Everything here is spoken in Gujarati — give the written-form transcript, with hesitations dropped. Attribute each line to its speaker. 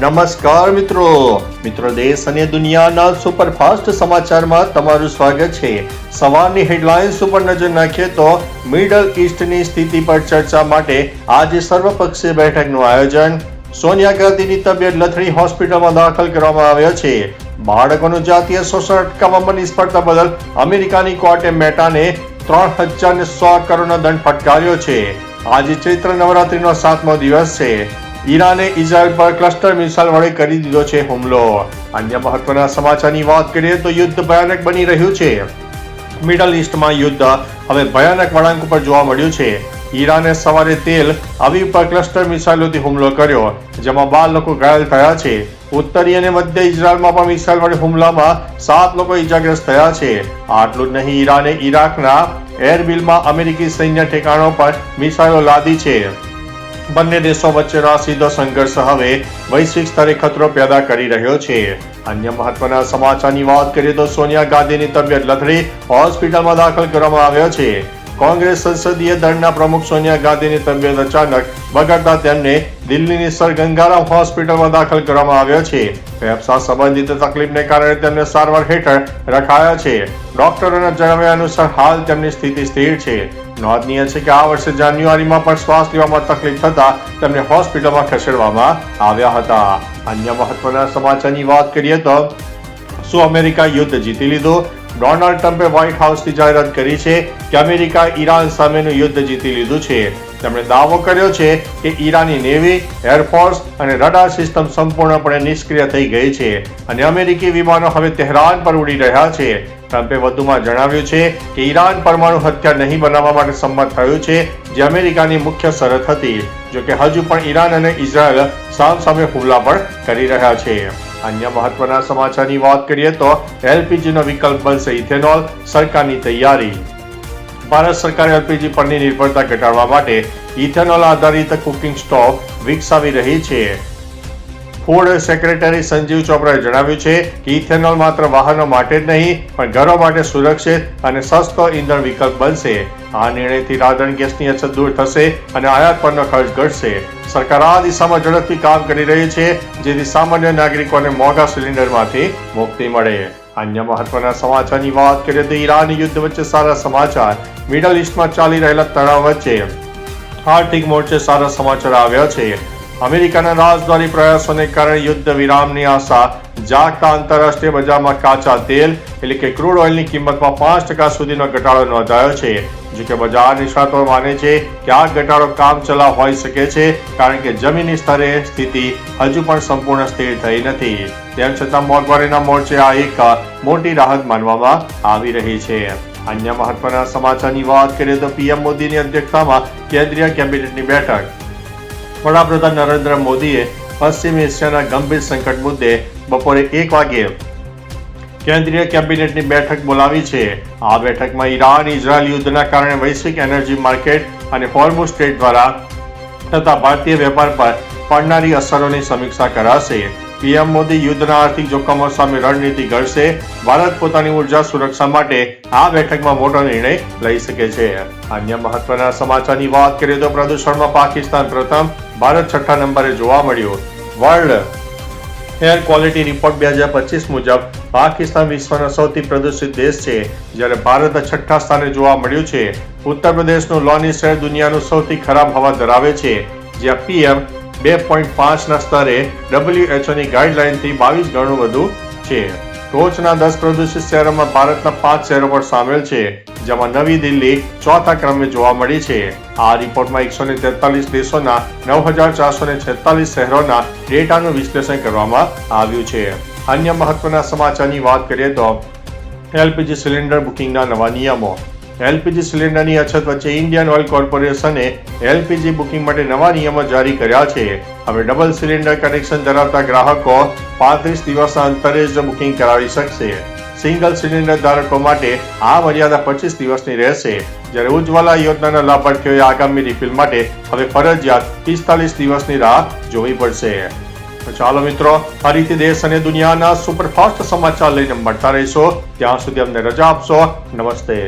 Speaker 1: નમસ્કાર મિત્રો દેશ અને દુનિયાના સુપરફાસ્ટ સમાચારમાં તમારું સ્વાગત છે। સવારની હેડલાઇન્સ ઉપર નજર નાખીએ તો મિડલ ઈસ્ટની સ્થિતિ પર ચર્ચા માટે આજે સર્વપક્ષીય બેઠકનું આયોજન। સોનિયા ગાંધીની તબિયત લથડી હોસ્પિટલમાં દાખલ કરવામાં આવ્યા છે। બાળકોનું જાતીય શોષણ અટકાવવામાં નિષ્ફળતા બદલ અમેરિકાની કોર્ટે મેટાને 3100 કરોડનો દંડ ફટકાર્યો છે। આજે ચૈત્ર નવરાત્રીનો 7મો દિવસ છે। ઈરાને ઇઝરાયલ પર ક્લસ્ટર મિસાઇલ વડે કરી દીધો છે હુમલો। અન્ય મહત્વના સમાચારની વાત કરીએ તો યુદ્ધ ભયાનક બની રહ્યું છે। મિડલ ઈસ્ટમાં યુદ્ધ હવે ભયાનક વળાંક ઉપર જોવા મળ્યું છે। ઈરાને સવારે તેલ અવીવ પર ક્લસ્ટર મિસાઇલોથી હુમલો કર્યો, જેમાં 12 લોકો ઘાયલ થયા છે। ઉત્તરી અને મધ્ય ઇઝરાયલમાં પણ મિસાઇલ વડે હુમલામાં 7 લોકો ઇજાગ્રસ્ત થયા છે। આટલું જ નહીં, ઈરાને ઈરાકના એરબિલમાં અમેરિકી સૈન્ય ઠેકાણો પર મિસાઇલો લાદી છે। બંને દેશો વચ્ચેનો આ સીધો સંઘર્ષ હવે વૈશ્વિક સ્તરે ખતરો પેદા કરી રહ્યો છે। અન્ય મહત્વના સમાચારની વાત કરીએ તો સોનિયા ગાંધીની તબિયત લથડી હોસ્પિટલમાં દાખલ કરવામાં આવ્યા છે। કોંગ્રેસ સંસદીય દળના પ્રમુખ સોનિયા ગાંધીની તબિયત અચાનક બગડતા તેમને દિલ્હીની સર ગંગારામ હોસ્પિટલમાં દાખલ કરવામાં આવ્યા છે। ફેફસા સંબંધિત તકલીફને કારણે તેમને સારવાર હેઠળ રખાયા છે। ડોક્ટરોના જણાવ્યા અનુસાર હાલ તેમની સ્થિતિ સ્થિર છે। નોંધનીય છે કે આ વર્ષે જાન્યુઆરીમાં પણ શ્વાસ લેવામાં તકલીફ થતા તેમને હોસ્પિટલમાં ખસેડવામાં આવ્યા હતા। અન્ય મહત્વના સમાચારની વાત કરીએ તો શું અમેરિકા યુદ્ધ જીતી લીધું? ડોનાલ્ડ ટ્રમ્પે વ્હાઇટ હાઉસથી જાહેરાત કરી છે કે અમેરિકા ઈરાન સામેનું યુદ્ધ જીતી લીધું છે। તેમણે દાવો કર્યો છે કે ઈરાની નેવી, એરફોર્સ અને રડાર સિસ્ટમ સંપૂર્ણપણે નિષ્ક્રિય થઈ ગઈ છે અને અમેરિકી વિમાનો હવે તેહરાન પર ઉડી રહ્યા છે। ટ્રમ્પે વધુમાં જણાવ્યું છે કે ઈરાન પરમાણુ હથિયાર નહીં બનાવવા માટે સંમત થયું છે, જે અમેરિકાની મુખ્ય શરત હતી। જોકે હજુ પણ ઈરાન અને ઇઝરાયલ સામસામે હુમલા પણ કરી રહ્યા છે। અન્ય મહત્વના સમાચારની વાત કરીએ તો એલપીજીનો વિકલ્પ બનશે ઇથેનોલ, સરકારની તૈયારી। ભારત સરકાર એલપીજી પરની નિર્ભરતા ઘટાડવા માટે ઇથેનોલ આધારિત કુકિંગ સ્ટોવ વિકસાવી રહી છે। ફૂડ સેક્રેટરી સંજીવ ચોપરાએ જણાવ્યું છે કે ઇથેનોલ માત્ર વાહનો માટે જ નહીં પણ ઘરો માટે સુરક્ષિત અને સસ્તો ઇંધણ વિકલ્પ બનશે। આ નિર્ણયથી રાંધણ ગેસની અછત દૂર થશે અને આયાત પરનો ખર્ચ ઘટશે। સરકાર આ દિશામાં ઝડપથી કામ કરી રહી છે, જેથી સામાન્ય નાગરિકોને મોંઘા સિલિન્ડરમાંથી મુક્તિ મળે। અન્ય મહત્વના સમાચારની વાત કરીએ તો ઈરાન યુદ્ધ વચ્ચે સારા સમાચાર। મિડલ ઈસ્ટમાં ચાલી રહેલા તણાવ વચ્ચે આર્થિક મોરચે સારા સમાચાર આવ્યા છે। અમેરિકાના રાજદ્વારી પ્રયાસોને કારણે યુદ્ધ વિરામની આશા જાગતા આંતરરાષ્ટ્રીય બજારમાં કાચા તેલ એટલે કે ક્રૂડ ઓઇલની કિંમતમાં 5% સુધીનો ઘટાડો નોંધાયો છે। જોકે બજાર નિષ્ણાતો માને છે કે આ ઘટાડો કામચલાઉ હોઈ શકે છે, કારણ કે જમીની સ્તરે સ્થિતિ હજુ પણ સંપૂર્ણ સ્થિર થઈ નથી। તેમ છતાં મોંઘવારીના મોરચે આ એક મોટી રાહત માનવામાં આવી રહી છે। અન્ય મહત્વના સમાચારની વાત કરીએ તો પીએમ મોદીની અધ્યક્ષતામાં કેન્દ્રીય કેબિનેટની બેઠક। વડાપ્રધાન નરેન્દ્ર મોદીએ પશ્ચિમ એશિયાના ગંભીર સંકટ મુદ્દે બપોરે 1 વાગ્યે કેન્દ્રીય કેબિનેટની બેઠક બોલાવી છે। આ બેઠકમાં ઈરાન ઇઝરાયલ યુદ્ધના કારણે વૈશ્વિક એનર્જી માર્કેટ અને હોર્મુઝ સ્ટ્રેટ દ્વારા તથા ભારતીય વેપાર પર પડનારી અસરોની સમીક્ષા કરાશે। પીએમ મોદી યુદ્ધના આર્થિક જોખમો સામે રણનીતિ ઘડશે। ભારત પોતાની ઉર્જા સુરક્ષા માટે આ બેઠકમાં મોટો નિર્ણય લઈ શકે છે। અન્ય મહત્વના સમાચારની વાત કરીએ તો પ્રદૂષણમાં પાકિસ્તાન પ્રથમ, ભારત 6ઠ્ઠા નંબરે જોવા મળ્યું। વર્લ્ડ એર ક્વોલિટી રિપોર્ટ 2025 મુજબ પાકિસ્તાન વિશ્વનો સૌથી પ્રદૂષિત દેશ છે, જ્યારે ભારત 6ઠ્ઠા સ્થાને જોવા મળ્યું છે। ઉત્તર પ્રદેશનું લોની શહેર દુનિયાનું સૌથી ખરાબ હવા ધરાવે છે, જ્યાં પીએમ 2.5 ના સ્તરે WHOની ગાઈડલાઈનથી 22 ગણું વધુ છે। ટોચના 10 પ્રદૂષિત શહેરોમાં ભારતના 5 શહેરો પણ સામેલ છે, જેમાં નવી દિલ્હી ચોથા ક્રમે જોવા મળી છે। આ રિપોર્ટમાં 143 દેશોના 9446 શહેરોના ડેટાનું વિશ્લેષણ કરવામાં આવ્યું છે। અન્ય મહત્વના સમાચારની વાત કરીએ તો એલપીજી સિલિન્ડર બુકિંગના નવા નિયમો। એલપીજી સિલિન્ડરની અછત વચ્ચે ઇન્ડિયન ઓઇલ કોર્પોરેશને એલપીજી બુકિંગ માટે નવા નિયમો જારી કર્યા છે। હવે ડબલ સિલિન્ડર કનેક્શન ધરાવતા ગ્રાહકો 35 દિવસના અંતરે જ બુકિંગ કરાવી શકશે। સિંગલ સિલિન્ડર ધારકો માટે આ મર્યાદા 25 દિવસની રહેશે, જ્યારે ઉજ્જવલા યોજનાના લાભાર્થીઓએ આગામી રિફિલ માટે હવે ફરજિયાત 45 દિવસની રાહ જોવી પડશે। તો ચાલો મિત્રો, ફરીથી દેશ અને દુનિયાના સુપરફાસ્ટ સમાચાર લઈને મળતા રહીશો। ત્યાં સુધી અમને રજા આપશો। નમસ્તે।